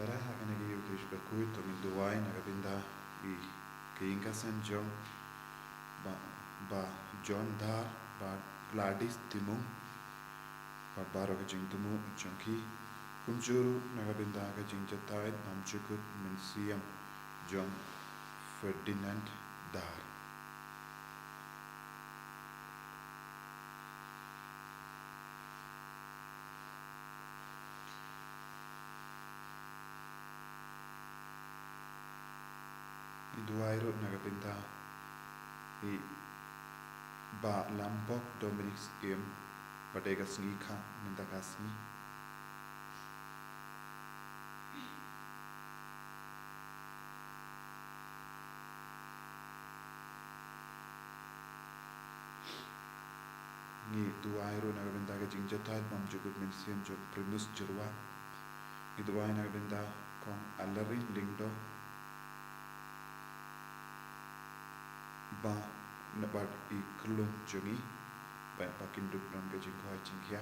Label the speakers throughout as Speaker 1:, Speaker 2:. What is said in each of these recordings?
Speaker 1: para akan lagi ukish Bakhuid tongin duway nakabinda I kiingasan John ba John Dar ba Gladys Timung ba baro ka jing tumu chongki kunjuru nakabinda ka jing jatay mamchukut mensiam John Ferdinand Dar Duwairo nakabinda I ba Lambok Dominic badega Sngi ka minta Sngi ni Duwairo nakabinda ka jing jatay mamchukut mensiam John Primus Jirwa ni Duwai nakabinda kong alarin lingdo ba nabat I kelung jongi ba pakin duk non ke jing koi jingkia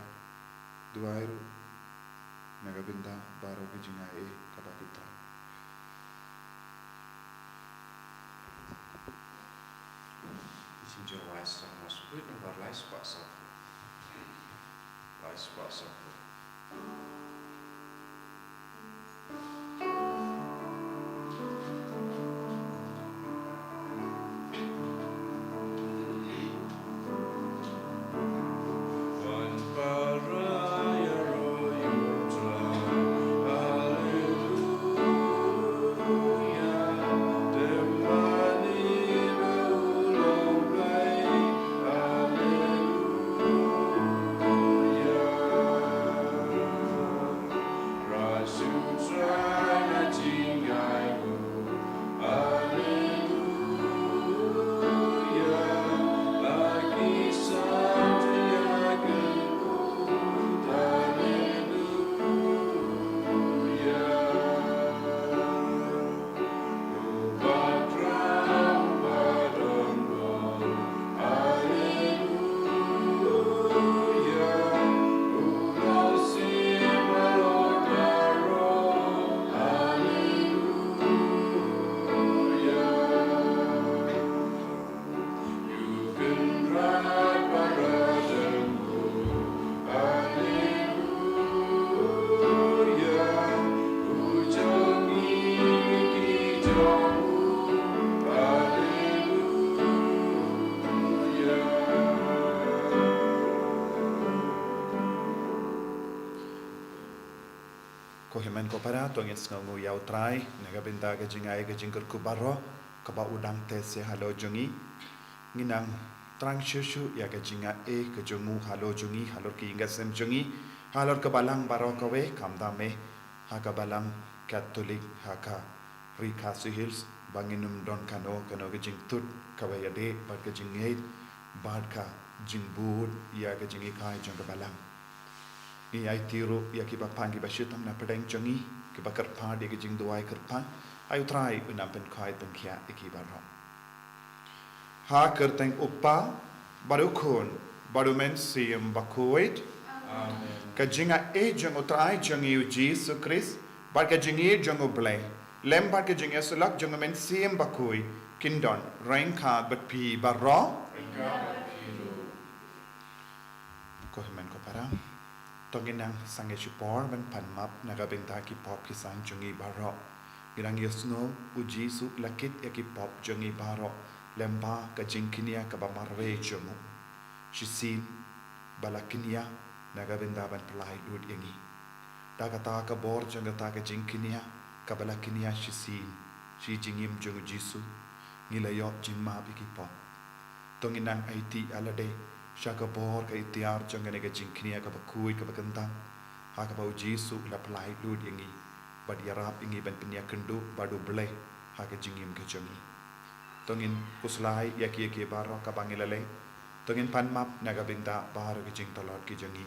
Speaker 1: Duwairo nakabinda baro ke jinga kapakitra
Speaker 2: Sinjo wais sang masuk nomor lai spot sapu
Speaker 1: Kohimen ko para tongin sngongu yau trai nakabinda ka jingai ka jingker kubaro kaba udang tes ya halo jongi nginang trang shushu ya ka jinga ka jongu halo jongi halor ki ingasem jongi halor ka balang baro kawe kamdame ha ka balang Catholic ha ka Rikasi Hills banginum don kano ka jing tut kawe ya de bad ka jingai bad ka jingbud ya ka jingi kai jong ka balang ni ai tiru ya ki bapang ki bashitam na pedeng jongi ki bakar pa de ki jing duai kerpan ayu try unam pen kai pen kia ki baro ha kerteng upa baru khun baru men siam Bakhuid
Speaker 2: Amen
Speaker 1: ka jinga jong utrai jongi u Jesus Christ bar ka jingi jong oble lem bar ka jinga sulak jong men siam Bakhuid kindon rain ka bat pi baro ko himen ko para Tonginang sange chupor ban panmap nakabinta ki pop ki sang jongi baro girang yosno uji su lakit ya ki pop jongi baro lemba ka jingkinia ka bamarwe jomu shisin balakinia nakabinda ban Palei lud yangi dagata ka bor jangata ka jingkinia ka balakinia shisin shi jingim jongu jisu nilayo jingma bi ki pop Tonginang IT alade Shaka bor ka itiar jangane ka jingknia ka Bakhuid ka bakantang ha ka bau Jisu la Palei lud yangi bad yarap ingi ban penya kendu badu ble ha ka jingim ka jongi tongin kuslai yaki baro ka bangilale tongin panmap naga binda baro ka jing tolot ki jongi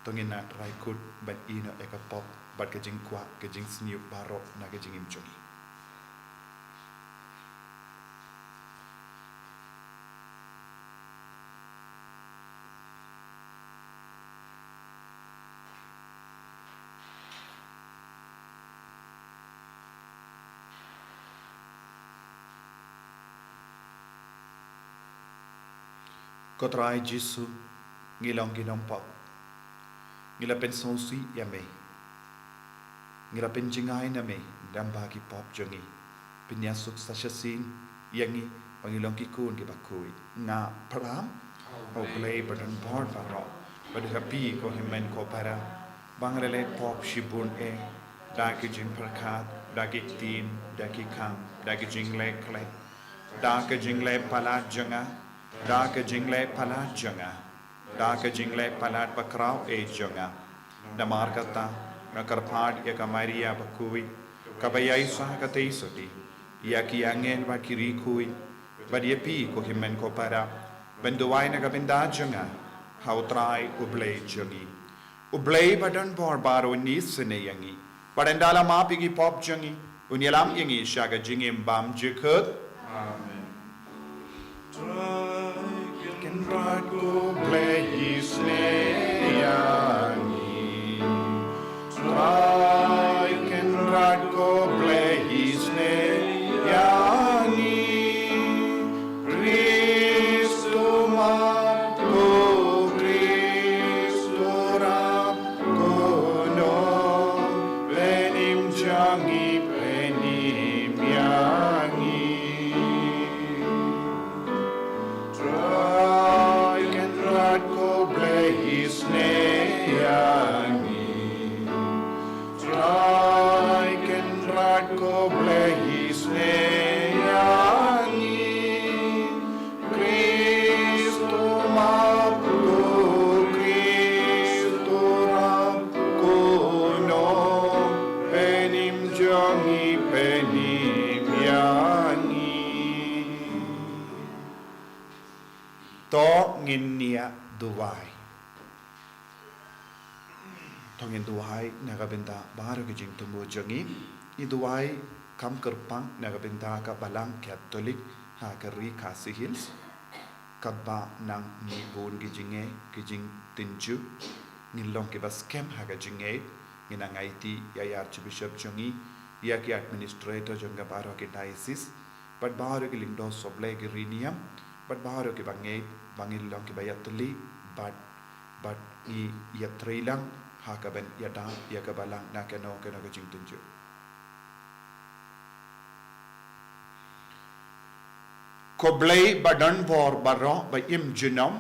Speaker 1: tongin na raikut ban ina eka pop bad ka jing kwa ka jing sniu baro naga jingim jongi ko trai Jesu ngilong ginong pop ngila pensosi ya me ngila penjingai na me dan bagi pop jongi penyasuk sasyasin yangi pangilong kikun ki Bakhuid nga pram au Palei badan bor paro badu happy ko himen ko para bangrele pop shibun da ki jing prakat da ki tin da ki kam da ki jing le kle da ki jing le palat janga da ki jing le palat janga da ki jing le palat bakrau janga da markata na karpad ya kamaria Bakhuid kabayai sah katei soti ya ki angen wa kiri kui badiepi ko himen ko para benduai na kabinda janga hautrai ublei jangi ublei badan bor baro ni sene yangi padendala mapigi pop jangi unyalam yangi shaga jingim bam jikut
Speaker 2: Amen.
Speaker 1: can rad go blei sne yangi try can rad go blei sne yangi Cristo Marco Cristo Ramco no Benim Jangi Benim Yangi Try can rad go blaze ne yangi Try can rad go blaze ne yangi Cristo Marco Cristo Ramco no Benim Jangi Benim Yangi To ngin niya duwai To ngin duwai nagabenta baru ke jing tumbo jangi I duwai kam kerpang nagabenta ka balang Katolik ha kari Khasi Hills kadba nang ni bon gijinge gijing tinju ngilong ke baskem ha gijinge nginang IT ya Archbishop jangi ya ki administrator janga baru ke diocese but baru ke lingdo soble ke riniam but baru ke bangilong ke bayatuli but I yatrilang ha ka ben yada ya ka balang na keno gijing tinju ko blei badan bor baro ba im jinom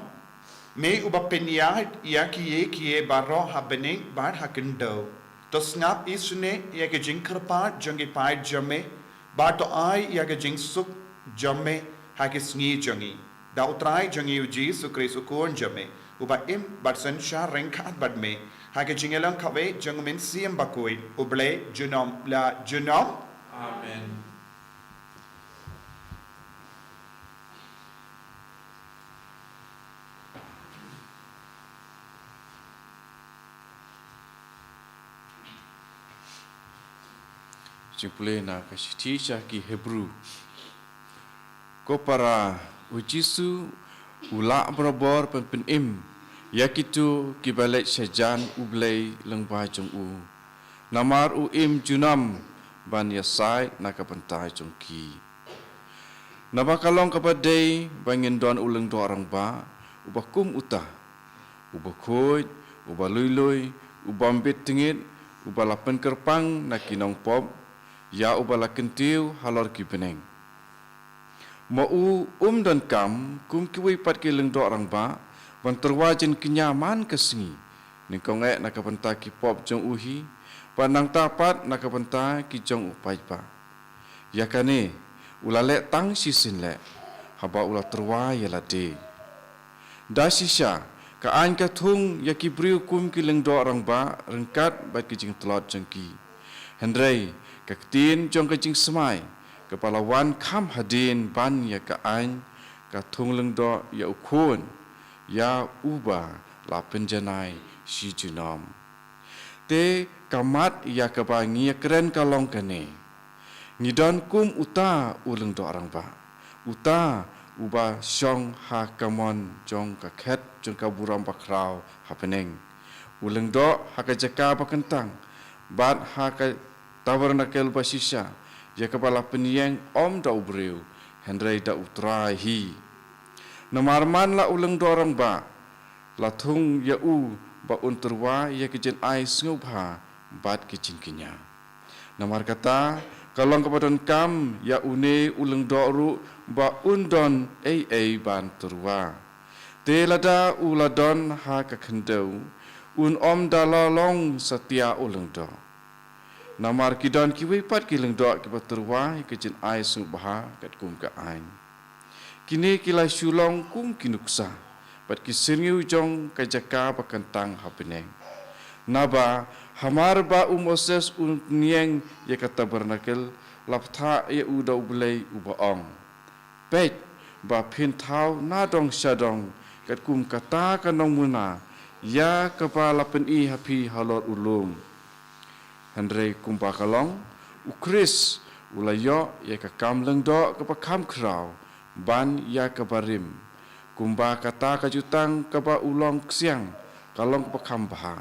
Speaker 1: me uba penyat ya kiye baro ha bening bar ha kendo to snap isune ya ke jingkarpa jangi pai jame ba to ai ya ke jing suk jame ha ke sngi jangi da utrai jangi uji sukri sukon jame uba im batsan sha rengkat badme ha ke jingelang kawe jangmin siam Bakhuid ublei jinom la jinom
Speaker 2: Amen. Jumple na kasih ki Hebrew. Ko para ujisu ula berabor pen im yakitu kibalet sajan ublei lengba jong u. Namar u im junam ban yasai nakapantai jongki. Nabakalong kapadai bangin don uleng do orang ba ubakum utah. Bakhuid, ubalului, ubambit tingit, ubalapen kerpang nakinong pop ya ubala kentiu halor ki beneng mau dan kam kum kiwi pat ki leng do orang ba ban terwajin kenyaman ke Sngi ningkong nakapenta ki pop jong uhi panang tapat nakapenta ki jong upai pa ya kane ulale tang sisin le haba ula terwaya la de da sisha ka an ka thung ya ki briu kum ki leng do orang ba rengkat bat ki jing telot jengki hendrei kaktin jong kajing semai kepala wan kam hadin ban ya ka an ka thungleng do ya ukun ya uba la penjanai si junom te kamat ya ka ba ngia keren kalong kane ngidon kum uta uleng do orang ba uta uba syong ha kamon jong ka khet jong ka buram bakrau happening uleng do ha ka jaka pakentang bat ha ka tawar nakel basisha ya kepala penyeng om da ubreu hendrai da utrahi Namarman la ulang dorang ba. La thung ya u ba unterwa ya kijen ai snubha bat kicin kinya. Namar kata kalong kepadon kam ya une ulang doru ba undon ai ban turwa. Te lada uladon ha ka kendau un om dalalong setia ulang do. Namar kidon kiwi pat kilang do ki baturwa kijen ai snubha kat kum ka ain. Kini kilai sulong kum kinuksa. Pat kisirngiu jong kajaka pakantang hapeneng. Naba hamar ba Moses unieng ya kata bernakel laptha ya uda ublei ubaong. Pet ba pintau nadong syadong kat kum kata kanong muna ya kepala peni hapi halor ulum. Handrei kumpa kalong ukris ulayo ya kakam lengdo kapakam krau ban ya kabarim. Kumba kata kajutang kaba ulong ksiang kalong pakam baha.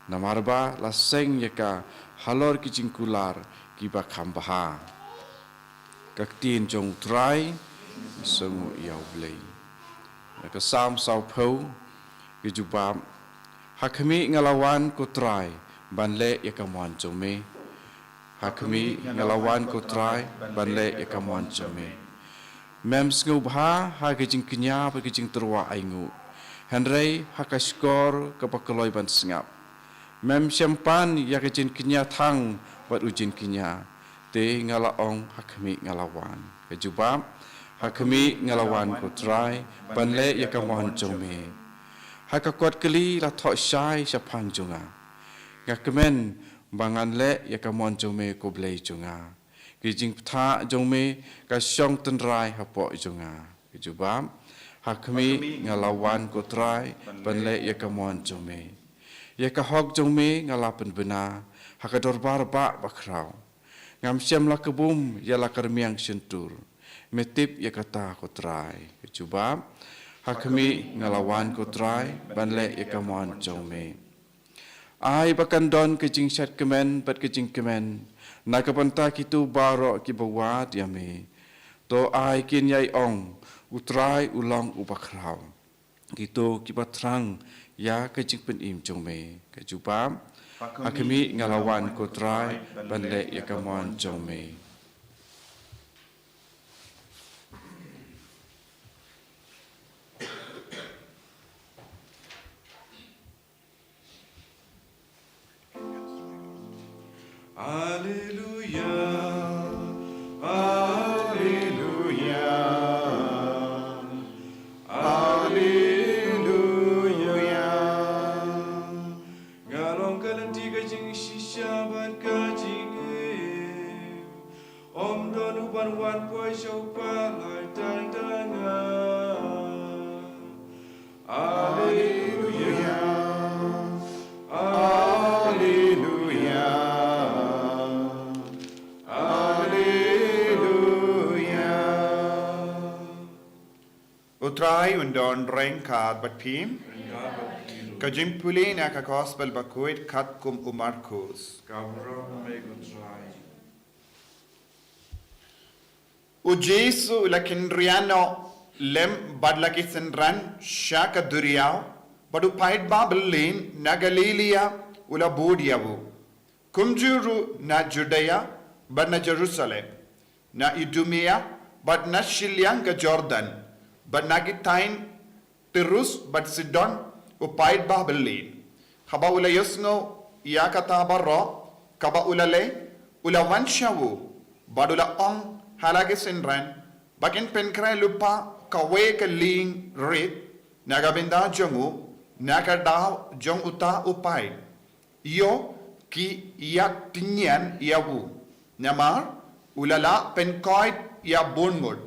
Speaker 2: Namarba laseng yaka halor kijingkular kiba kambaha. Kaktin jong trai sengu iau blei. Naka sam sau pau kijubam hakmi ngalawan ko trai banle yaka muan jome. Hakmi ngalawan ko trai banle yaka muan jome. Mem snubha ha kijing kinya pa kijing terwa aingu. Henrei ha kaskor kapakaloi ban singap. Mem syampan ya kijing kinya thang bat ujin kinya. Te ngalaong hakmi ngalawan. Kejubab hakmi ngalawan kutrai banle ya kawan jome. Ha kakwat keli la thok syai syapang junga. Ngakmen bangan le ya kawan jome ko blei junga. Kijing tha jongme ka syong tenrai hapok jonga kijubam hakmi ngalawan ko trai banle ya kamon jongme ya ka hok jongme ngalapen bena hakador barba bakrau ngam syam la kebum ya la karmiang sentur metip ya kata ko trai kijubam hakmi ngalawan ko trai banle ya kamon jongme ai bakandon kijing syat kemen bat kijing kemen nakapanta kitu baro ki bawa diame to ai kin yai ong utrai ulang ubakrau kitu ki batrang ya kejing pen im jongme kejubam akemi ngalawan ko trai banle ya kamon jongme Hallelujah, Hallelujah, Hallelujah. Galong kalanti kajing shisha ban kajing om don uban wan poi shopa lai tan tanga. Hallelujah, Hallelujah.
Speaker 1: Utrai undon reng kad bat pim. Kajim pulin aka gospel Bakhuid kat kum umarkus. U Jesu lakindriano lem badlaki senran shaka duriao badu pait babelin na Galilia ula budiavu. Kumjuru na Judea bad na Jerusalem na Idumea bad na Shilyanga Jordan. But nagitain Tirus but Sidon upait Babelin. Haba ula yusno yakata barro kaba ulale ula wanshawu badula ong halage sinran bakin penkrai lupa kawe ka ling rit nagabinda jongu nakada jong uta upait. Yo ki yak tinyan yawu namar ulala penkoit ya bonmod.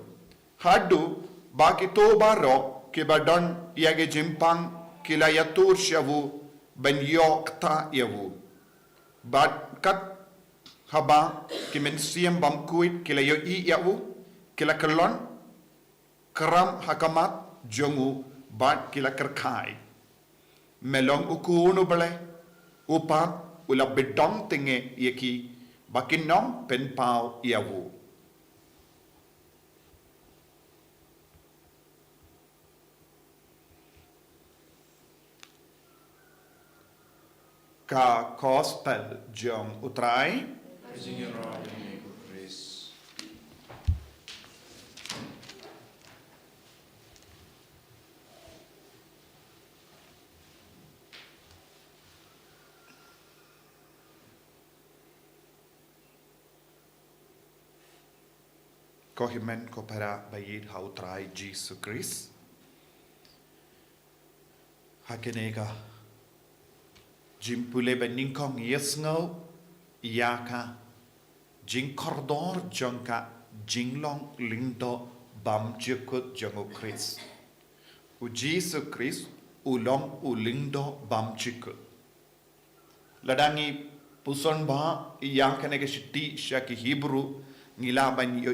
Speaker 1: Hadu baki to baro ki badon yage jimpang kila yatur shavu ben yok ta yavu bad kat haba ki men siam bam kuit kila yo I yavu kila kelon karam hakamat jongu bad kila kerkai melong ukunu bale upa ula bedong tinge yeki bakinom pen pau yavu ka gospel jong utrai Kohimen kopera bayid hautrai Jesus Christ. Hakenega jimpule beningkong yesngau yaka jing kordor jongka jinglong lindo bam jekut jongo Christ. U Jesus Christ ulong ulindo bam jekut. Ladangi puson ba yang kenega shiti syaki Hebrew ngilaban yo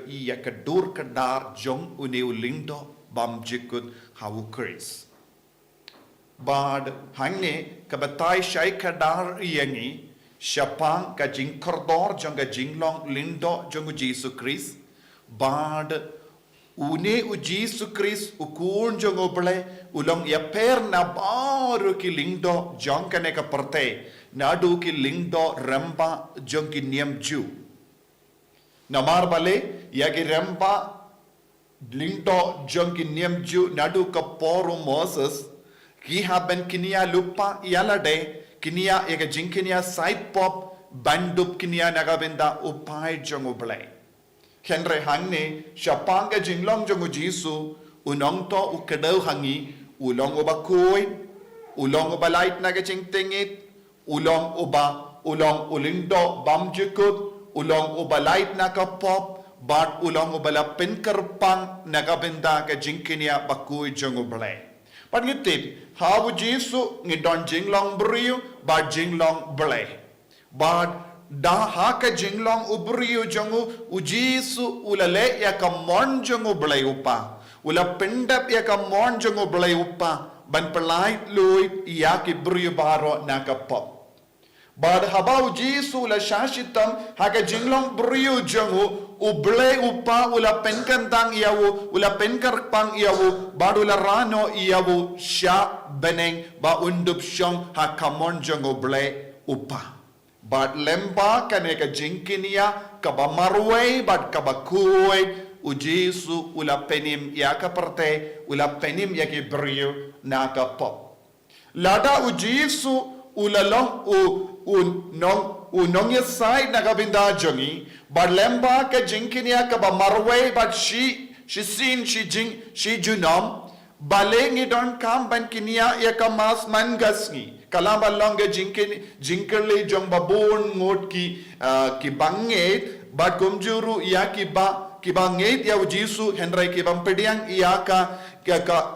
Speaker 1: i ya kedur kedar jong uneu lindo bam jikut hawu Chris bad hangne kabatai syai kedar yangi syapang ka jing kordor jong ka jinglong lindo jong Jesus Chris bad une u Jesus Chris ukun jong oble ulong ya per na baru ki lindo jong kane ka perte nadu ki lindo ramba jong ki niam ju Namar bale yagi rempa lindo jongki niamju nadu kaporo Moses ki haben kinia lupa yalade kinia ega jinkinia side pop bandup kinia nagabenda upai jongu blay kenre hangne shapanga jinglong jongu jisu unongto ukadau hangi ulong uba Bakhuid ulong uba Lait-ïa jingtingit ulong ulindo bamjukut ulong ubalait na kapop bat ulong ubala pinkerpang nagabenda ka jingkinia Bakhuid jong ublay. Pat ngitip hawu Jesu ngidon jinglong brio bat jinglong blay. Bat da ha ka jinglong ubrio jongu u Jesu ulale ya ka mon jong ublay upa. Ula pindap ya ka mon jong ublay upa ban pelait lui ya ki brio baro na kapop. Bad habau Jesu la shashitam haga jinglong brio jangu uble upa ula penkantang iyawu ula penkarpang iyawu bad ula rano iyawu sya beneng ba undup syong hakamon jangu ble upa bad lemba kaneka jinkinia kaba marway bad kaba Bakhuid u Jesu ula penim ya kaparte ula penim ya ki brio na kapop lada u Jesu ulalong unong yasai nagabinda jongi but lemba ka jinkinia ka ba marway but she junom balengi don kam ban kinia ya ka mas mangasngi kalamba longa jinkerli jong babon ngot ki banget but kumjuru ya ki banget ya Jesu henry ki bampediang ya ka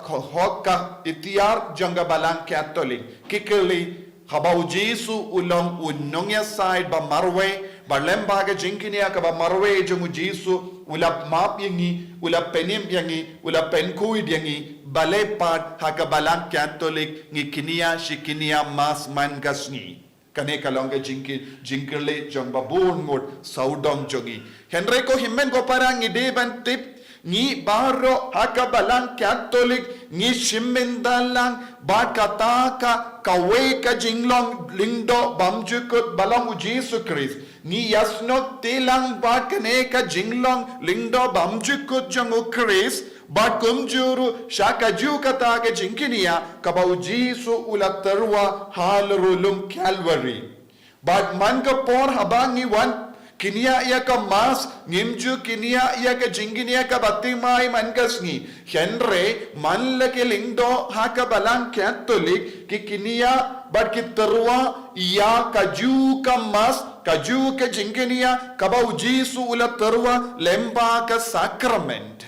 Speaker 1: hokka itiar jonga balang Catholic kikeli habau Jesu ulong unongya side ba marwe ba lemba ga jinkinia ka ba marwe jongu Jesu ula map yangi ula penim yangi ula Bakhuid yangi bale pat haka balang Catholic ngi kinia shikinia mas man gasni kane kalonga jinkirle jong babun ngot saudong jongi henry ko himmen ko parang ide ban tip ni baro haka balang Catholic ni shimmendalang bat kataka kawe ka jinglong lindo bamjukut balang u Jesus Christ ni yasno telang bat kane ka jinglong lindo bamjukut jangu Christ bat kumjuru shaka ju kata ka jinkinia kabau Jesu ula terwa halrulum Calvary bat man ka por habangi wan kinia ya ka mas ngimju kinia ya ka jinginia ka batimai mangasngi henre manla ke lindo ha ka balang Catholic ki kinia bat ki terwa ya ka ju ka mas ka ju ka jinginia ka bau Jesu ula terwa lemba ka sacrament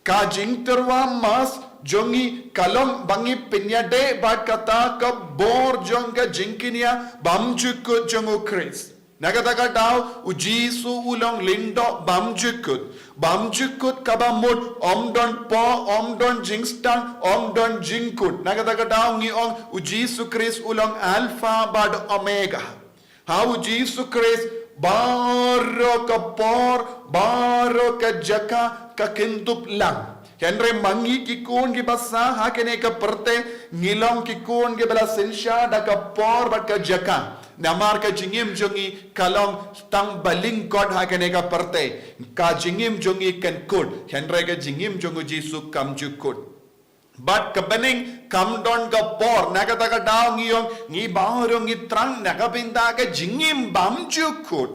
Speaker 1: ka jing terwa mas jongi kalom bangi pinyade bat kata ka bor jong ka jinginia bamjuk jongu Christ Nagataka daw u Jesu ulong lindo bamjukut kabamut omdon po omdon jingstang omdon jingkut nagataka daw ngiong u Jesu Christ ulong alpha bad omega ha u Jesu Christ baro ka por baro ka jaka ka kintup lang Henry mangi ki kun ki basa hakene ka perte ngilong ki kun ki bala sensha da ka por bat ka jaka namar ka jingim jongi kalong tang baling god hakene ka perte ka jingim jongi kan kut Henry ka jingim jongu jisu kam ju kut but kabaning kam don ka por nakata ka daw ngiyong ngi bahorong ngi trang nakabinda ka jingim bam ju kut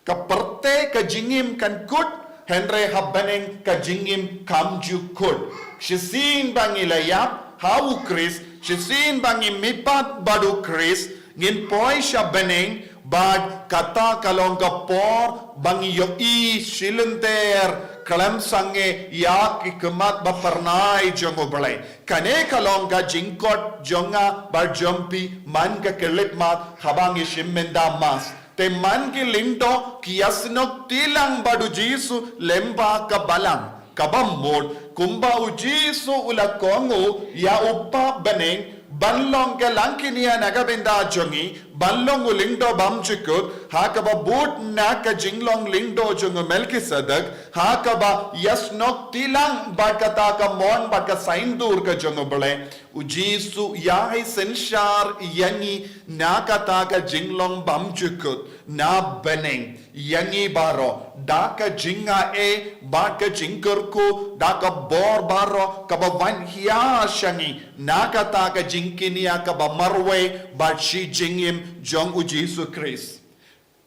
Speaker 1: ka perte ka jingim kan kut Henry habaning ka jingim kam ju kut shisin bangi layap hau Chris shisin bangi mipat badu Chris ngin poi shabaning bad kata kalong ka por bangi yo I shilenter kalam sange ya ki kemat bapernai jongo balai kane kalong ka jingkot jonga bar jompi man ka kelip mat habangi shimmenda mas te man ki lindo kiasnok tilang badu jisu lemba ka balang kabam mod kumba u jisu ula kongo ya upa beneng banlong ke langkinia nagabinda jongi banlong u lindo bam chukut hakaba boot na ka jinglong lindo jongo melki sadak hakaba yasnok tilang bakata ka mon baka saindur ka jongo bale u jisu yai senshar yangi nakata ka jinglong bam chukut na beneng yangi baro daka jinga e baka jingkurku daka bor baro kaba wan hiya shangi nakata ka jingkinia kaba marwe bat shi jingim jong u Jesu Christ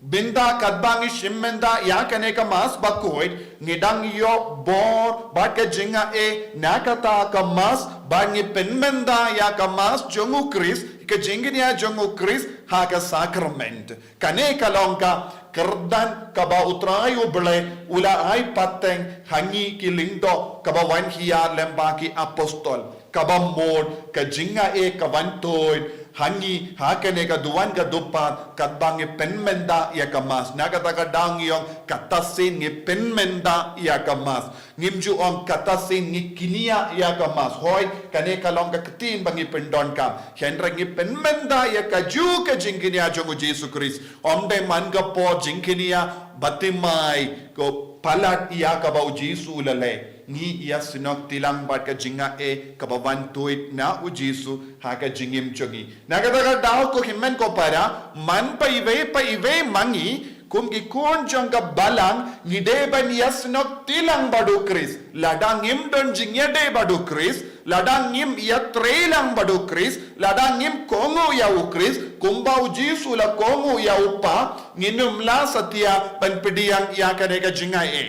Speaker 1: binda kadbangi shimmenda yakane ka mas Bakhuid ngidang yo bor baka jinga e nakata ka mas bangi penmenda ya ka mas jong u Christ ka jinginia jong u Christ ha ka sacrament kane kalongka kerdan kaba utrayu bele ula ai pateng hangi kilindo kaba wan hiya lemba ki apostol kaba mod ka jinga e kawan toy hangi hakene ka duwan ka dupat kadbangi penmenda ya kamas nakata ka dangyong katasin ngi penmenda ya kamas ngimju on katasin ngi kinia ya kamas hoy kane kalong ka ketin bangi pendon kam henre ngi penmenda ya ka ju ka jingkinia jongo Jesu Christ omde man ka po jingkinia batimai ko palat ya ka bau Jesu lale ni ia sinok tilang bat ka jinga e kabawan tuit na u Jesu ha ka jingim chogi nakata daw ko himmen ko para man pa ive mangi kum ki kon jong ka balang ni de ban yasnok tilang badu Chris ladang im don jingya de badu Chris ladang im ya trelang badu Chris ladang im kongo ya u Chris kumba u Jesu la kongo ya upa nginum la satya ban pediang ya ka de ka jinga e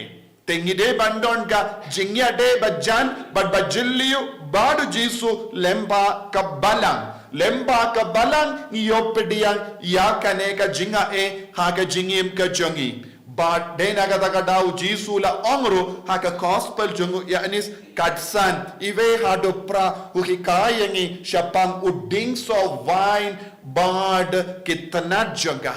Speaker 1: tengi de bandon ka jingya de bajan bad bajilliu badu Jesu lemba ka balang niyo pediang ya kane ka jinga e ha ka jingim ka jongi but de nagata ka daw Jesu la ongro ha ka gospel jongo ya anis kadsan ive ha do pra hikayangi shapang uding so wine bad kitna jaga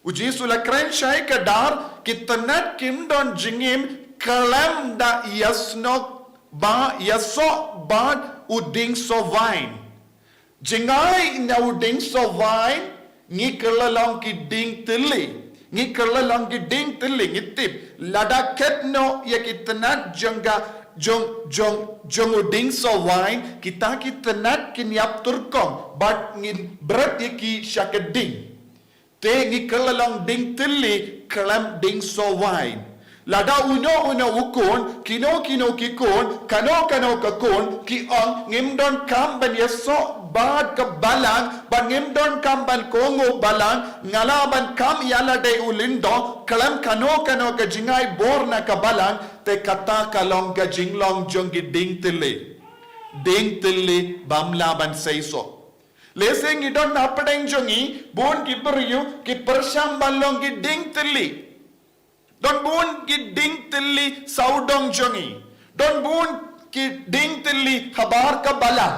Speaker 1: u Jesu la kren shai ka dar kitna kimdon jingim kalam da yasnok ba yaso bad uding so wine jingai na uding so wine ngi kalalong ki ding tili ngi kalalong ki ding tili ngitip ladaket no ya kitna janga jong uding so wine kita kinyap turkong but ngin berat ya ki shakeding te ngi kalalong ding tili kalam ding so wine lada uno ukon kino kikon kano kakon ki ong ngimdon kam ban yeso bad ka balang ban ngimdon kam ban kongo balang ngalaban kam yala de ulindo kalam kano ka jingai bor na ka balang te kata kalong ka jinglong jongi ding tili bamla ban seiso leseng idon napadeng jongi bon ki beriu ki persam balong ki ding tili don bon ki ding tili saudong jongi don bon ki ding tili habar ka balang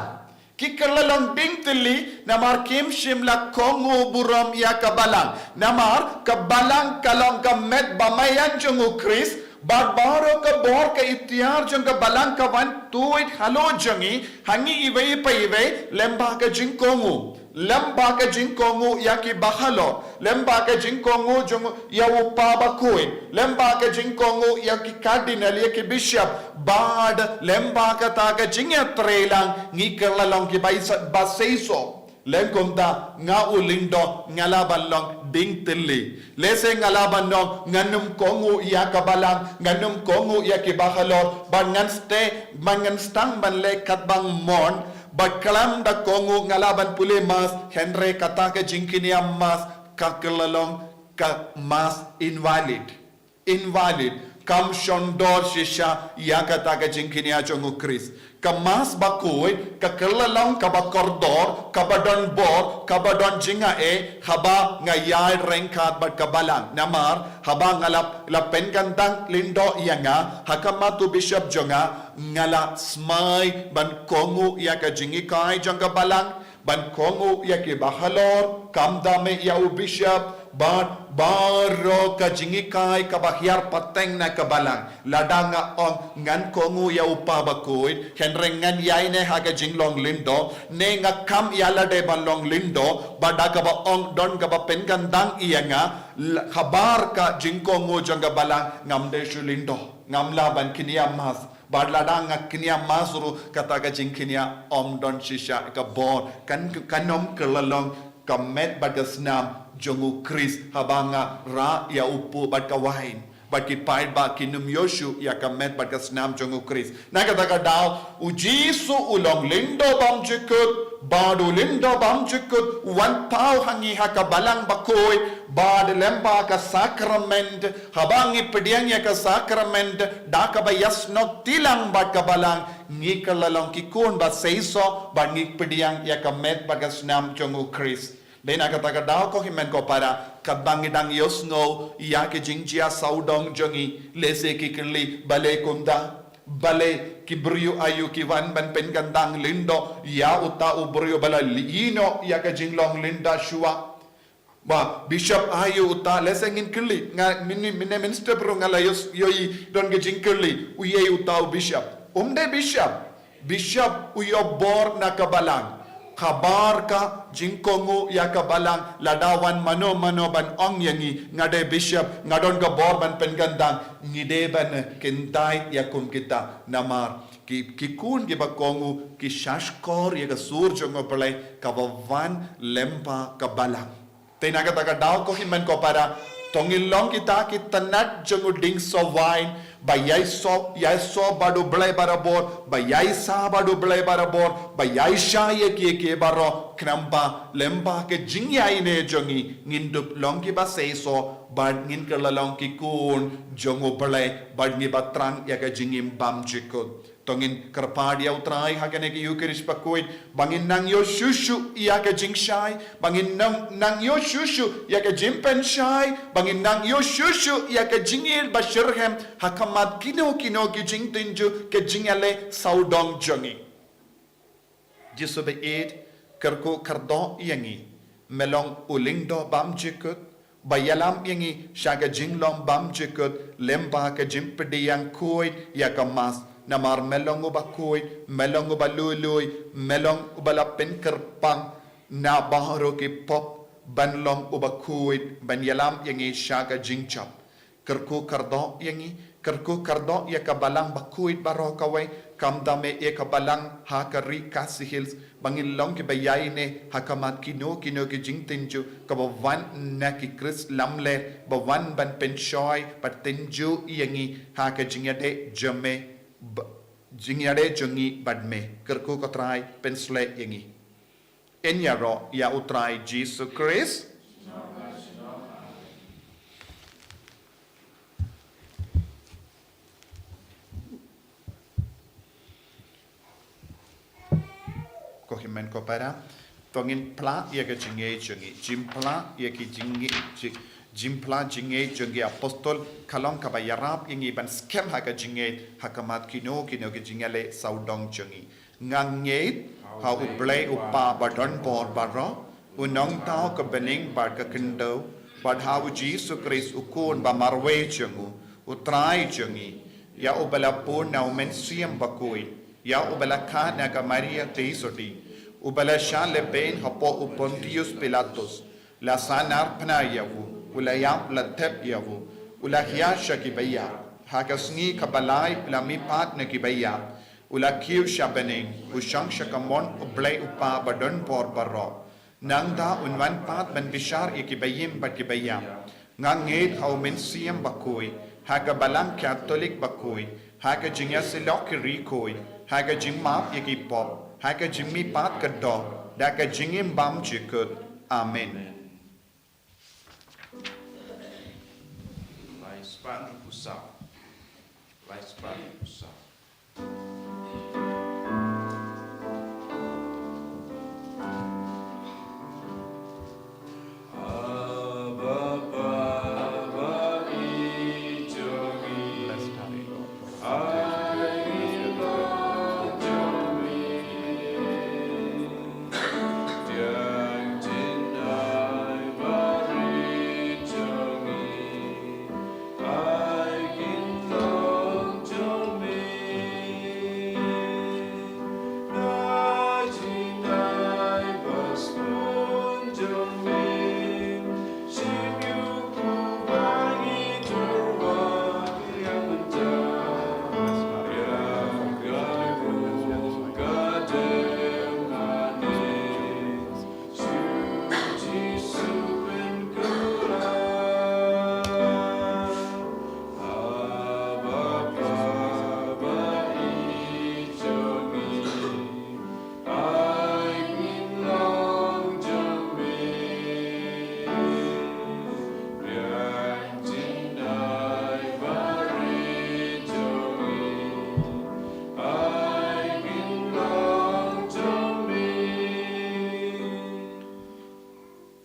Speaker 1: ki kerlalong ding tili namar kim shimla kongo buram ya ka balang namar ka balang kalong ka met bamayan jongu Chris barbaro ka bor ka itiar jong ka balang ka wan tuit halo jongi hangi iwe pa iwe lemba ka jing kongo lemba ka jingkongu yaki bahalo lemba ka jingkongu jongu ya upa Bakhuid lemba ka jingkongu yaki cardinal yaki bishop bad lemba ka ta ka jingya trelang ngikerlalong ki baseiso lengkomda nga ulindo ngalaban long ding tili lese ngalaban long nganum kongu ya kabalang nganum kongu ya kibahalor bangan stang ban le katbang mon Bakhuid da kongu ngalaban pule mas Henry kata ke jingkinia mas kakelalong ka mas invalid kam shondor shisha ya kata ke jingkinia jongu Chris kamas Bakhuid kakelalong kabakordor kabadon bor kabadon jinga haba ngayay rengkat bat kabalang namar haba ngalap lapen kandang lindo yanga hakamatu bishop jonga ngala smai ban kongu ya ka jingi kai janga balang ban kongu ya ke bahalor kamdame ya u bishop ban baro ka jingi kai ka bahyar pateng na kabalang ladanga ong ngan kongu ya upa Bakhuid henrengan yai ne ha ka jinglong lindo ne nga kam ya lade ban long lindo bada ka ba ong don ka ba pen gandang iyanga khabar ka jingkongu janga balang ngamde shu lindo ngamla ban kinia mas badladang kinia masuru kata ka jingkinia don shisha ka bon kanom kelalong kamet bagasnam jongu Chris habanga ra ya upu bat kawain bat ki paid ba kinum yoshu ya kamet bagasnam jongu Chris nakata ka daw ujisu ulong lindo bam jikut badu lindo bam jikut wan pau hangi hakabalang Bakhuid bad lemba ka sacrament habangi pediang ya ka sacrament daka ba yasno tilang bat kabalang ngi kalalong kikun ba seiso ba ngi pediang ya ka met bagasnam jongu Chris Dena kata daw ko himen ko para kabangidang yosno ya ke jingjia saudong jongi lese kikli bale kunda bale kibriyo ayu kiwan ban pengandang lindo ya uta ubriyo bala liino ya ke jinglong linda shua ba bishop ayu uta lesengin kili nga minister pro ngala yoi don ke jingkili uye uta bishop bishop uyo bor na kabalang kabar ka jingkongu ya kabalang ladawan mano ban ong yangi ngade bishop ngadon ka bor ban pengandang ngide ban kentai ya kum kita namar kikun ki bakongu ki shashkor ya ka surjo ngopalai kabawan lempa kabalang tenaga taga daw ko himan ko para tongilong kita tanat jongu ding so wine bayai so badu blai barabor bayai sa badu blai barabor bayai sha ye ke baro knamba lemba ke jingyai ne jongi ngindup long ki ba sei so bad ngin kerlalong ki kun jongo blai bad ngi batrang ya ka jingim bam jikut tongin kerpad ya utrai hakane ki Eucharist Bakhuid bangin nang yo shushu ya ka jingshai bangin nang yo shushu ya ka jimpen shai bangin nang yo shushu ya ka jingil bashirhem hakamat kino ki jingtinju ke jingale saudong jongi jisobe ed kerko kardo yangi melong ulingdo bam jikut bayalam yangi shaga jinglong bam jikut lemba ka jimpedi yang koi ya ka mas namar melong Bakhuid melong balului melong ubalapen kerpang na baharo ki pop banlong Bakhuid ban yalam yangi shaga jingchap kerku kardo ya kabalang Bakhuid baro kawai kamdame e kabalang hakari kasihils bangilong ki bayai ne hakamat kino ki jingtinju kabawan na ki Chris lamle bawan ban penshoy patinju yangi haka jingade jame jingyade jongi badme kerku kotrai pensle yangi enyaro ya utrai Jesus Christ ko himen ko para tongin pla ya ke jinge jongi jimpla ya ki jimpla jinge jongi apostol kalong kabayarap yangi ban scam haka jinge hakamat kino ke jingale saudong jongi ngange ha ublai upa badon bor baro unong tao ka bening bar ka kendo badha Jesus Christ ukun ba marwe jongu utrai jongi ya ubala pun na men siam Bakhuid ya ubala kana ka Maria teisoti ubalasha leben hapo Pontius Pilatus, la sanar pnayavu, ulayam la tepyavu, ulahya shakibaya, hagasni kabalai la mipat nakibaya, ulakiu shabening, ushang shakamon ublay upa badon por barro, nangda unwan pat ben bishar ikibayim bakibayam, nganged hau mensiam bakui, hagabalang Catholic bakui, haga jingya silok rikoi, haga jingmap ikipop, haga jingmi pat kado, daga jingim bam jikut. Amen.
Speaker 2: Laispan pusat. Laispan pusat.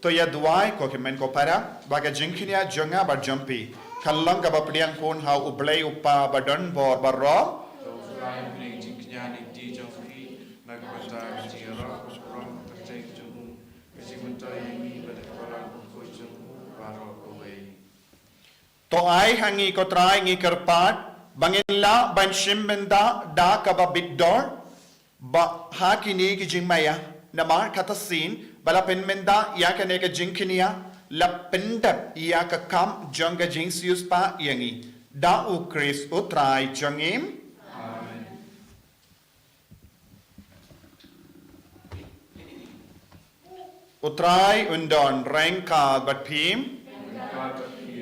Speaker 1: To ya duai ko kimen ko para baga jingkinia jonga bar jumpi kallang ka bapliang pun hau ublay upa badon bor barro to ai hangi ko try ngi kerpat bangilla ban shimbenda da ka babidor ba hakini ki jingmaya namar katasin bala penmenda ia ka neka jinkinia la pendap ia ka kam jonga jinsius pa yangi da u Chris utrai jongim amen utrai undon rengka batpim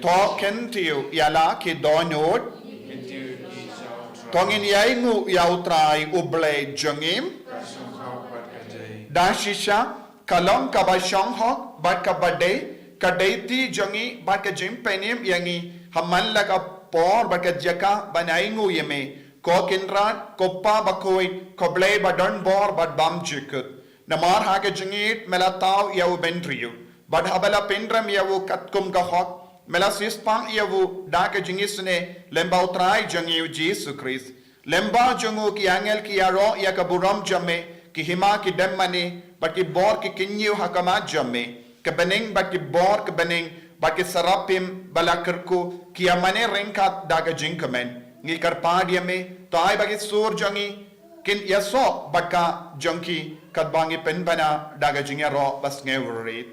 Speaker 1: to kentiu yala ki donot tongin yai ngu ya utrai uble jongim da shisha kalong kabashong hok bat kabade kadaiti jongi bat ka jimpenim yangi haman laga por bat ka jaka banaingu yeme ko kinrat koppa Bakhuid koblay badon bor bat bam jikut namar ha ka jingit melataw yaw bendriu bat habala pendram yaw katkum ka hok melasis pang yaw da ka jingisne lemba utrai jongi Jesus Christ lemba jongu ki angel ki aro ya ka buram jame ki hima ki demmani but ki bor ki kinyu hakama jamme ke bening but ki bor ke bening but ki sarapim balakarku ki amane renkat daga jinkamen ngi karpadia me to ai bagi sur jangi kin yaso but ka janki kadbangi penbana daga jingya ro bas ngewrit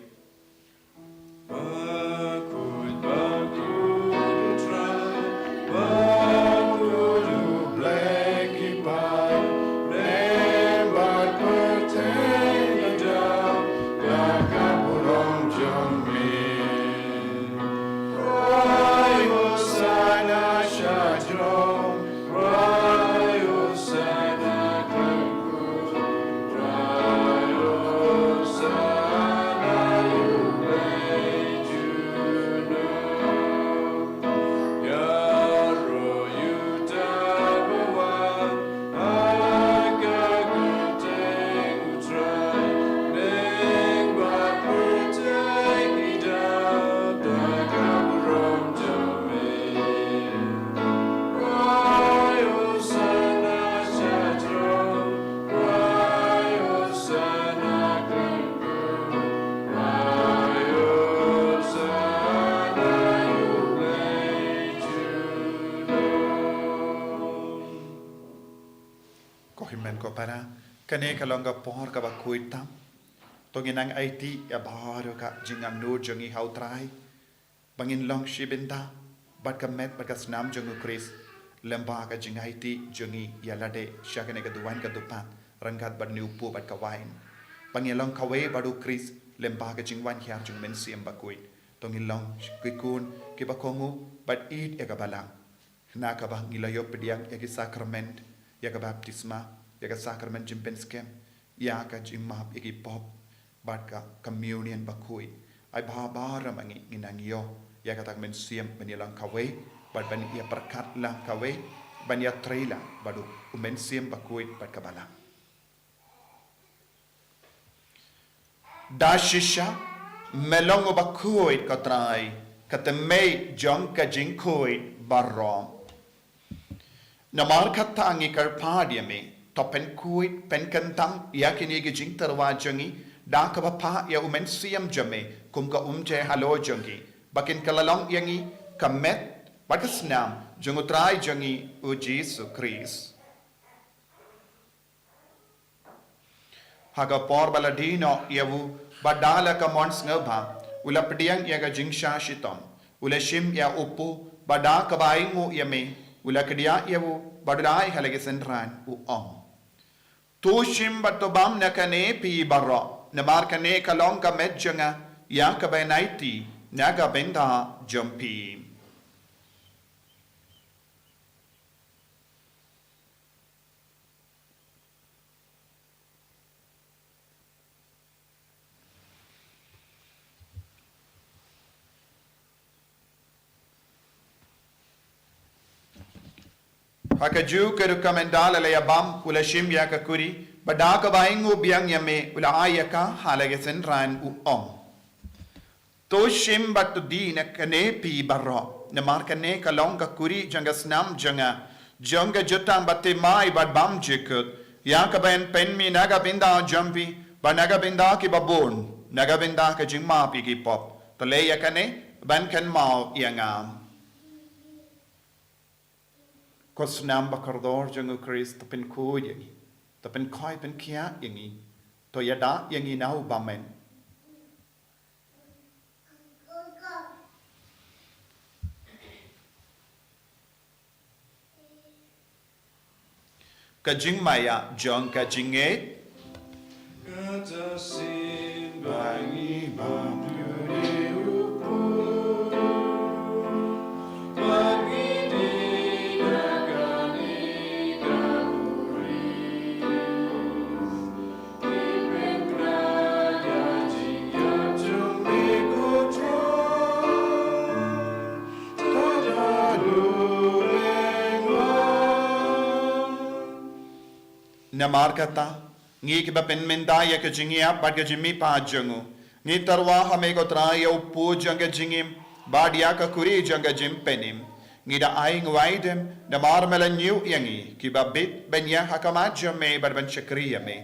Speaker 1: para Kane kalonga por ka Bakhuid tam. Tonginang IT ya baru ka jingam nur jongi hau trai. Bangin long shibinta. Bat ka met bat ka snam jongu Chris. Lemba ka jing IT jongi ya lade syakane ka duwan ka dupan. Rangkat bat niupu bat ka wain. Bangin long kawe badu Chris. Lemba ka jing wan hiar jung men siam Bakhuid. Tongin long kikun ki bakongu bat id ya ka balang. Na ka ba ngilayo pediang ya ki sakrament ya ka baptisma ya ka sakrament jimpenskem ya ka jimap ya ki pop bat ka communion Bakhuid ai ba ramangi nginangyo ya ka tak men siam menilang kawe bat ban ya perkat lang kawe ban ya trailer badu umen siam Bakhuid bat ka balang dashisha melongo Bakhuid ka trai katemei jong ka jingkhuid barom Namar kata angi karpadia me topen kuit pen kentang yakini ge jing terwa jangi da ka pa ya umen siam jame kum ka umje halo jangi bakin kalalong yangi kamet bakasnam jungutrai jangi u Jesus Christ haga por baladino yawu badala ka mons ngaba ulapdiang ya ga jing shashitom ulashim ya upu bada ka baingu yame Ula kedia yawu badai halage senran u om. Tushim batobam nakane pi barra. Namar kane kalong ka medjanga ya ka benaiti naga benda jumpi. Hakaju ke rekomendal le yabam ula shim ya ka kuri badaka baingu biang yame ula ayaka halage senran u om to shim batu di na kane pi barro na mar kane kalong ka kuri janga snam janga jotang batte mai bad bam jekut ya ka ben pen mi naga binda jampi banaga binda ki babon naga binda ka jingma pi ki pop to le ya kane ban kan mau yangam Kosnam bakardor jangu Chris tapen ko yangi tapen koi pen kia yangi to yada yangi nau bamen kajing maya jong kajinge katasin bangi bamyure upu Namar kata ngi ki bapen menda ya ke jingia bad ke jimi pa jangu ngi tarwa hame ko tra ya upu janga jingim bad ya ka kuri janga jim penim ngi da aing waidem namar mela new yangi ki babit ben ya hakamat jame bad ban chakriya me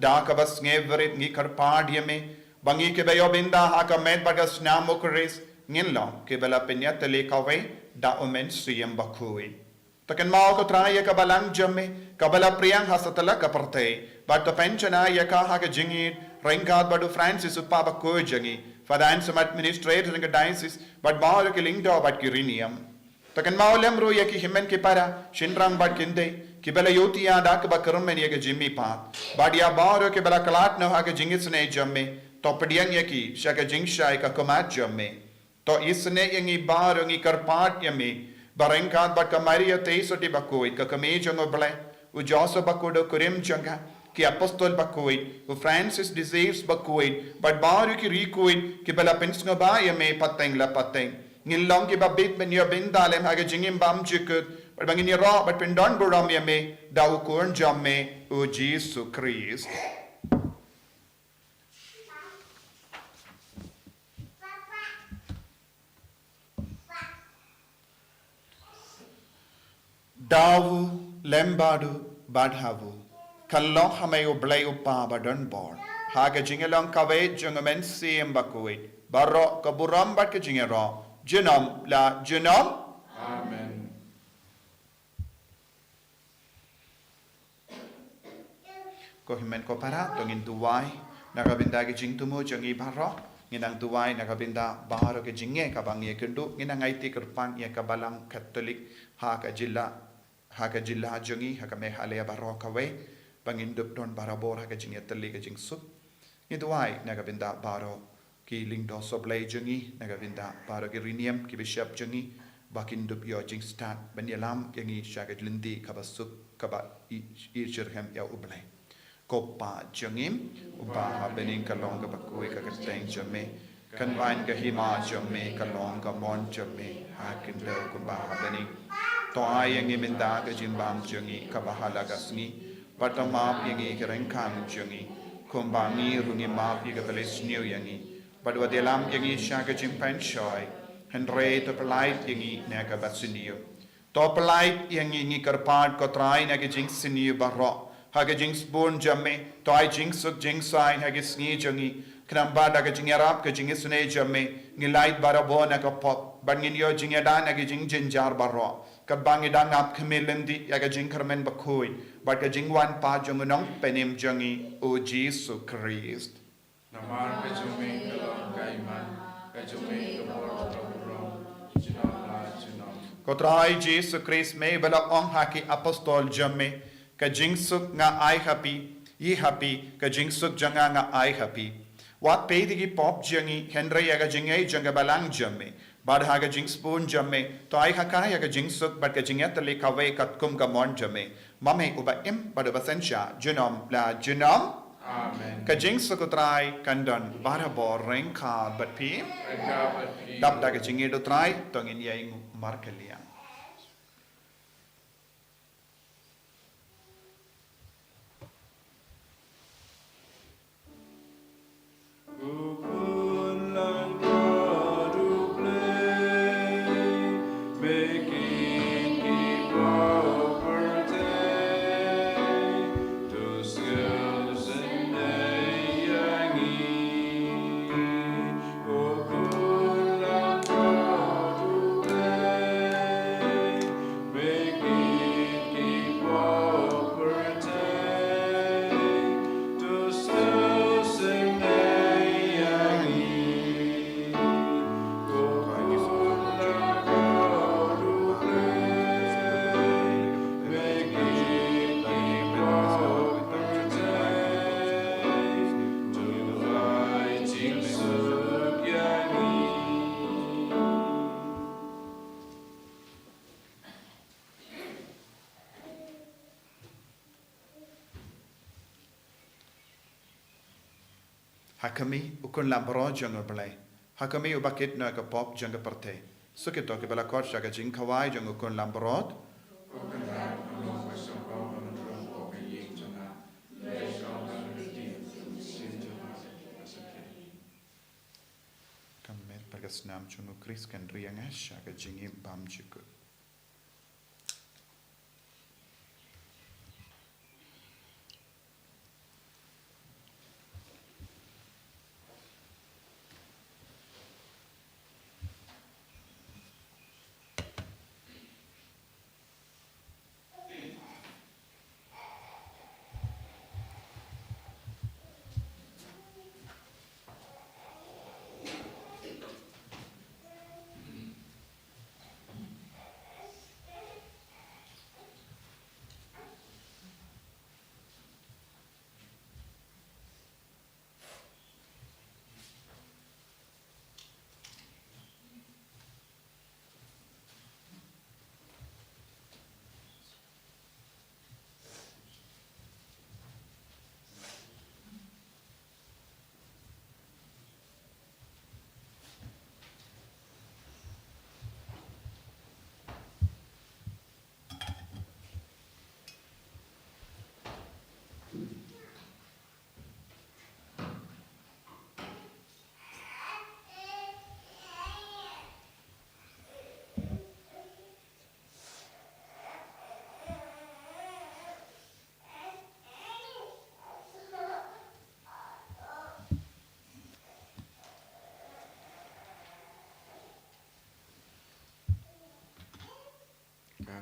Speaker 1: da ka bas ngeverit ngi karpad yame bangi ke bayo binda hakamet bagas namo kris ngin ke bela penya tele kawe da omen siyam Bakhuid Takan mau ko try ka balang jamme kabala priyang hasatala kaparte but the pensiona yaka ha ka jingit ringad badu Francis upapa ko jangi fadan some administrator in the diocese but mau ke lingdo but kirinium takan mau lemro yaki himen ke para shinrang but kinde ki bela yotia da ka bakarmen yaka jimmi pa but ya bauro ke bela kalat no ha ka jingit ne jamme to padiang yaki shaka jingshai ka komat jamme to isne yangi bauro ngi karpat yame Barangkat bat kamaria teisoti Bakhuid ka kamejang oble u Joseph Bakhuid kurim janga ki apostol Bakhuid u Francis disease Bakhuid but baru ki rikuid ki bala pensnga ba ya me pateng la pateng ngilong ki babit ben ya bindalem haga jingim bam jikut but bangin ya ra but pendon buram ya me dau kurn jamme u Jesus Christ Dawu lembadu badhavu kallo hame oblay upa badon born haga jingelong kawe jungamen siem Bakhuid barro kaburam bat ke jingero jinom la jinom ko himen ko para tongin duwai nakabinda ke jing tumu jongi baro nginang duwai nakabinda baro ke jinge kabang ye kendu nginang IT kerpang ye kabalang Katolik ha ka jilla jongi ha ka me halea baro kawe bangindup don barabor ha ka jinge teli ke jing sup ni duwai nakabinda baro ki lingdo soblay jongi nakabinda baro ki riniam ki bishop jongi bakindup yo jing stat banyalam yangi shagat lindi kabasup kaba irjem ya ublay Kopa jengim ubaha bening kalong ka bakui ka kateng jame kanwain ka hima jame kalong ka mon jame hakin do kubaha bening toa yang iminda ka jimbang jengi ka bahala ka sngi patama yangi ka rengkang jengi kumbangi rungi ma pi ka pelis new yangi badwa delam yangi sha ka jimpan shoy henre to polite yangi na ka basunio to polite yangi ni karpad ko trai na ka jing sinio barro haga jing spoon jamme toy jing suk jing sign haga sngi jangi knamba daga jing arab ka jing sune jamme ngilait barabona ka pop bangin yo jing ada na jing jinjar barro ka bangi dang ap khmelendi yaga jing karmen bakhuid but ka jing wan pa jong nong penim jangi o Jesus Christ
Speaker 2: namar ka jume kalong kaiman ka jume kamor kamrong jinala jinam
Speaker 1: ko trai Jesus Christ me bala ong haki apostol jamme ka jingsuk nga ai happy ka jingsuk janga nga ai happy wat pe digi pop jangi henry yaga jingai janga balang jamme bad haga jingspoon jamme to ai haka yaga jingsuk but ka jingat le kawe kat kum ka mon jamme mame uba im bad basensha junom la junom
Speaker 2: amen
Speaker 1: ka jingsuk utrai kandon barabor renka but pi dap daga jingi do trai tongin yai markelia Hakami ukun lambro jango Palei. Hakami ubakit na ka pop jango parte. Sukito ke bala kor shaga jing kawai jango ukun lambrot. Kamet pagas nam chunu Chris kan riang shaga jingi bam chiku.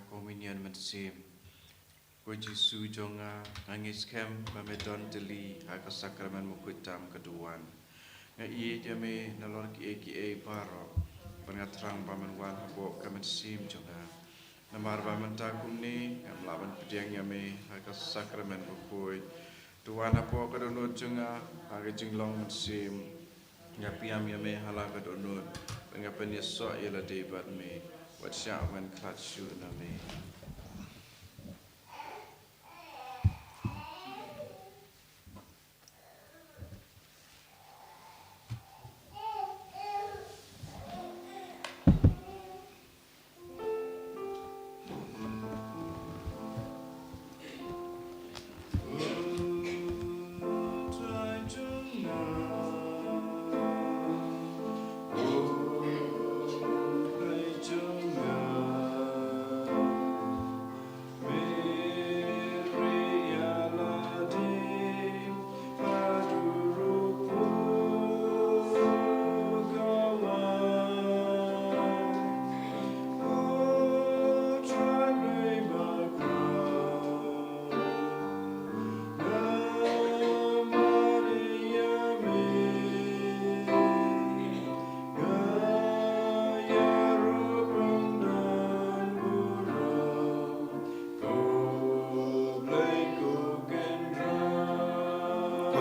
Speaker 2: Communion mit sim Ko Jesu jonga ngangis kem pamedon deli haka sakramen mukutam keduan. Ngai jame nalor ki baro. Pengatrang pamanwan habo kamen sim jonga. Namar pamantakum ni melawan pediang yame haka sakramen Bakhuid. Tuan habo kadonut jonga haka jinglong mensim. Ngapiam yame halaka donut. Pengapen yesok yela debat me. Wat syaman klatsyu name.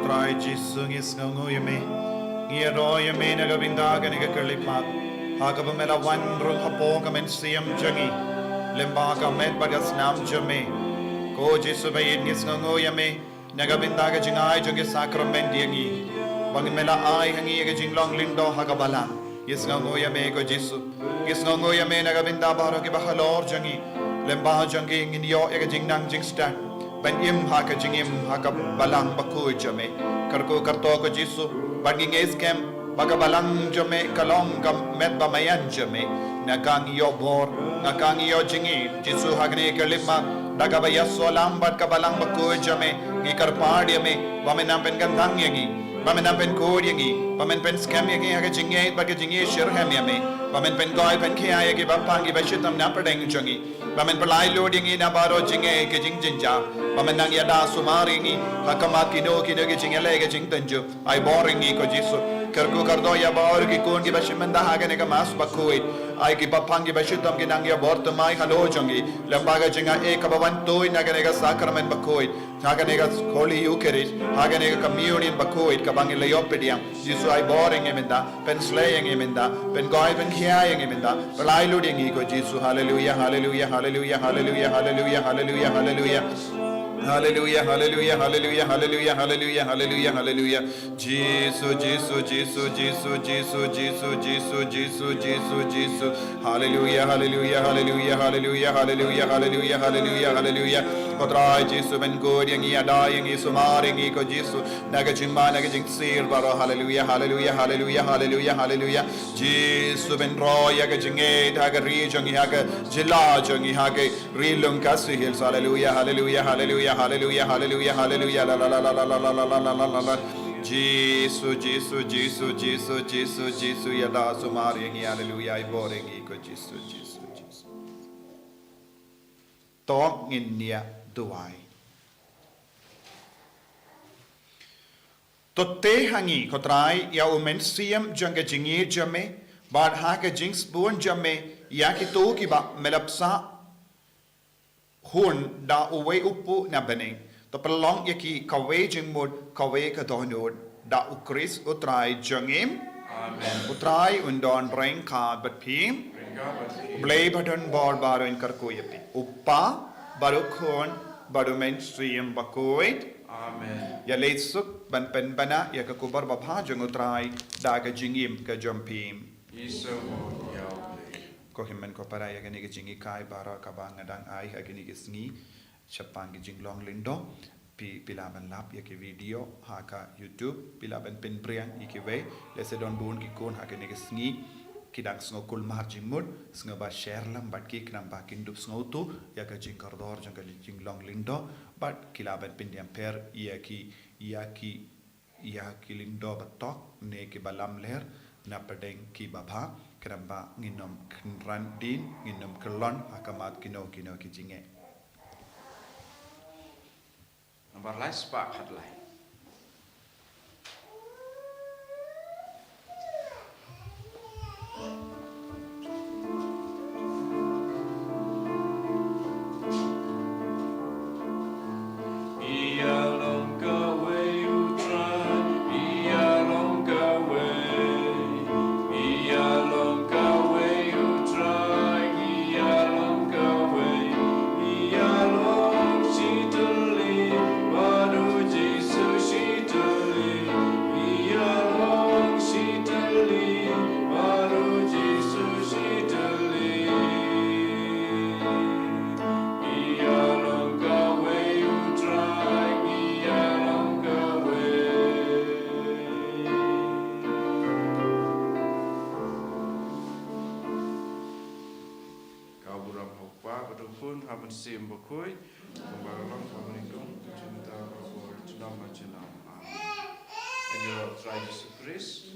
Speaker 1: Trai Jesu ngis ngongo yame ngia ro yame naga binda ga naga kerlipat haga bamela wan rung hapo kamen siam jangi lemba ka met bagas nam jame ko Jesu bayin ngis ngongo yame naga binda ga jingai jangi sakramen diangi bangmela ai hangi ga jinglong lindo haga bala ngis ngongo yame ko Jesu ngis ngongo yame naga binda baro ki bahalor jangi lemba jangi nginyo ga jingnang jingsta ban im haka jingim haka balang Bakhuid jame karko karto ko Jesu bangi nges kem baga balang jame kalong kam met bamayan jame nakang yo bor nakang yo jingi Jesu hagne kelima daga baya solam bat ka balang Bakhuid jame ngi karpad yame bamen pen gandang yangi bamen pen kod yangi bamen pen scam yangi haka jingi baga jingi shirham yame bamen pen goy pen khaya yagi bapangi bashitam na padeng jangi bamen Palei loading in abaro jinge ke jing jinja bamen nang yada sumaringi hakama kino ke jing lege jing tanju ai boringi ko Jesu karko kardo ya bor ki kon ki bashimanda hagane ka mas Bakhuid ai ki bapangi bashitam ki nang ya bort mai halo jangi lambaga jinga e kabawan toy nagane ka sakramen Bakhuid hagane ka holy eucharist hagane ka communion Bakhuid ka bangi leopediam Jesu ai boring emenda pen slaying emenda pen goy pen khiai emenda Palei loading ko Jesu hallelujah hallelujah hallelujah hallelujah hallelujah hallelujah hallelujah Hallelujah, hallelujah, hallelujah, hallelujah, hallelujah, hallelujah, hallelujah. Jesus, Jesus, Jesus, Jesus, Jesus, Jesus, Jesus, Jesus, Jesus, Jesus. Hallelujah, hallelujah, hallelujah, hallelujah, hallelujah, hallelujah, hallelujah, hallelujah. Patrai Jesus ben good yang ada yang sumar yang ko Jesus naga jimma naga jing sir baro hallelujah, hallelujah, hallelujah, hallelujah, hallelujah. Jesus ben roy ya jinge daga ri jang ya ga jila jang ya ga rilung kasihil hallelujah, hallelujah, hallelujah. Hallelujah, hallelujah, hallelujah, la la la la la la la la la la la la. Jesus, Jesus, Jesus, Jesus, Jesus, Jesus, yada sumaringi, hallelujah, boringi ko Jesus, Jesus, Jesus. Tong inya duai. Tote hangi kotrai ya umen siam janga jingi jame, bad haka jings buon jame, yaki to ki ba melapsa hun da uwe upu na bening to pelong yaki kawe jingmud kawe kadonod da ukris utrai jangim amen utrai undon reng ka batpim blay badon bor baro in karko yapi uppa barukhon barumen stream Bakhuid amen ya leitsuk ban pen bana ya ka kubar babha jang utrai da ka jingim ka jampim iso ya ko himmen ko para ya gani jingi kai bara ka bang ngadang ai ha gani Sngi chapang jinglong lindo pilaban lap ya ke video ha ka YouTube pilaban pen priang ikiwe lese don bun ki kon ha gani Sngi kidang sngo kul marjing mud sngo ba share lam bat ki knam ba kindup sngo tu ya ka jing kordor jang ka jinglong lindo bat kilaban pen diam per ya ki lindo batok ne ki balam ler na pedeng ki babha keramba nginom kenran din nginom kelon akamat kino ki jinge
Speaker 2: Palei sepak hadlai. Sim Bakhuid, Pembalong Pembalong, Cinta Bahwa Cinta Macam Amin. And your try to suppress.